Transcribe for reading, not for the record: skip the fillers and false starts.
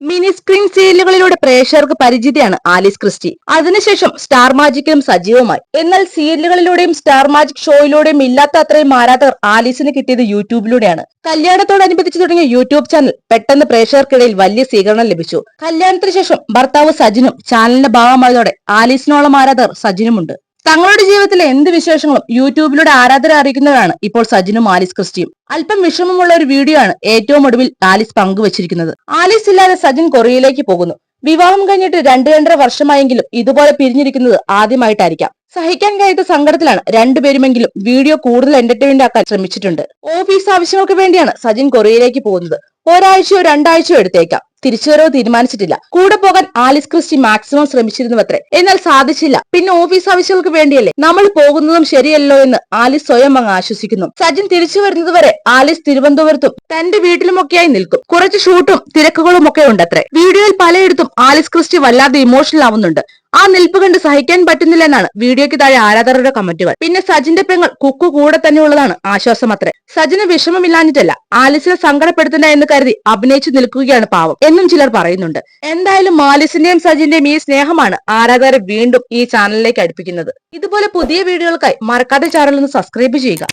Mini screen സീരിയലുകളിലൂടെ പ്രേക്ഷകർക്ക് പരിചിതയാണ് Alice Christy. അതിനുശേഷം star മാജിക്കിലും സജീവമായി. എന്നാൽ സീരിയലുകളിലൂടെയും സ്റ്റാർ മാജിക് ഷോയിലൂടെയും ഇല്ലാത്ത അത്രയും ആരാധകർ ആലീസിന് കിട്ടിയത് യൂട്യൂബിലൂടെയാണ്. കല്യാണത്തോടനുബന്ധിച്ച് തുടങ്ങിയ യൂട്യൂബ് ചാനൽ പെട്ടെന്ന് പ്രേക്ഷകർക്കിടയിൽ വലിയ സ്വീകരണം ലഭിച്ചു. കല്യാണത്തിന് ശേഷം ഭർത്താവ് സജിനും ചാനലിന്റെ ഭാഗമായതോടെ ആലീസിനോളം ആരാധകർ സജിനുമുണ്ട്. തങ്ങളുടെ ജീവിതത്തിലെ എന്ത് വിശേഷങ്ങളും യൂട്യൂബിലൂടെ ആരാധകരെ അറിയിക്കുന്നവരാണ് ഇപ്പോൾ സജിനും ആലീസ് ക്രിസ്റ്റിയും. അല്പം വിഷമമുള്ള ഒരു വീഡിയോ ആണ് ഏറ്റവും ഒടുവിൽ ആലീസ് പങ്കുവച്ചിരിക്കുന്നത്. ആലീസ് ഇല്ലാതെ സജിൻ കൊറിയയിലേക്ക് പോകുന്നു. വിവാഹം കഴിഞ്ഞിട്ട് 2-2.5 വർഷമായെങ്കിലും ഇതുപോലെ പിരിഞ്ഞിരിക്കുന്നത് ആദ്യമായിട്ടായിരിക്കാം. സഹിക്കാൻ കഴിയാത്ത സങ്കടത്തിലാണ് രണ്ടുപേരുമെങ്കിലും വീഡിയോ കൂടുതൽ എന്റർടൈൻമെന്റ് ആക്കാൻ ശ്രമിച്ചിട്ടുണ്ട്. ഓഫീസ് ആവശ്യങ്ങൾക്ക് വേണ്ടിയാണ് സജിൻ കൊറിയയിലേക്ക് പോകുന്നത്. ഒരാഴ്ചയോ 2 ആഴ്ചയോ എടുത്തേക്കാം. തിരിച്ചുവരവ് തീരുമാനിച്ചിട്ടില്ല. കൂടെ പോകാൻ ആലീസ് ക്രിസ്റ്റി മാക്സിമം ശ്രമിച്ചിരുന്നുവത്രേ. എന്നാൽ സാധിച്ചില്ല. പിന്നെ ഓഫീസ് ആവശ്യങ്ങൾക്ക് വേണ്ടിയല്ലേ നമ്മൾ പോകുന്നതും ശരിയല്ലോ എന്ന് ആലീസ് സ്വയം അങ്ങ് ആശ്വസിക്കുന്നു. സജിൻ തിരിച്ചു വരുന്നതുവരെ ആലീസ് തിരുവനന്തപുരത്തും തന്റെ വീട്ടിലുമൊക്കെയായി നിൽക്കും. കുറച്ച് ഷൂട്ടും തിരക്കുകളും ഒക്കെ ഉണ്ടത്രേ. വീഡിയോയിൽ പലയിടത്തും ആലീസ് ക്രിസ്റ്റി വല്ലാതെ ഇമോഷണൽ ആവുന്നുണ്ട്. ആ നിൽപ്പ് കണ്ട് സഹിക്കാൻ പറ്റുന്നില്ലെന്നാണ് വീഡിയോയ്ക്ക് താഴെ ആരാധകരുടെ കമന്റുകൾ. പിന്നെ സജിന്റെ പെങ്ങൾ കുക്കു കൂടെ തന്നെ ഉള്ളതാണ് ആശ്വാസം അത്രേ. സജിന് വിഷമമില്ലാഞ്ഞിട്ടല്ല, ആലീസിനെ സങ്കടപ്പെടുത്തണ്ട എന്ന് കരുതി അഭിനയിച്ചു നിൽക്കുകയാണ് പാവം എന്നും ചിലർ പറയുന്നുണ്ട്. എന്തായാലും ആലീസിന്റെയും സജിന്റെയും ഈ സ്നേഹമാണ് ആരാധകരെ വീണ്ടും ഈ ചാനലിലേക്ക് അടുപ്പിക്കുന്നത്. ഇതുപോലെ പുതിയ വീഡിയോകൾക്കായി മറക്കാതെ ചാനൽ ഒന്ന് സബ്സ്ക്രൈബ് ചെയ്യുക.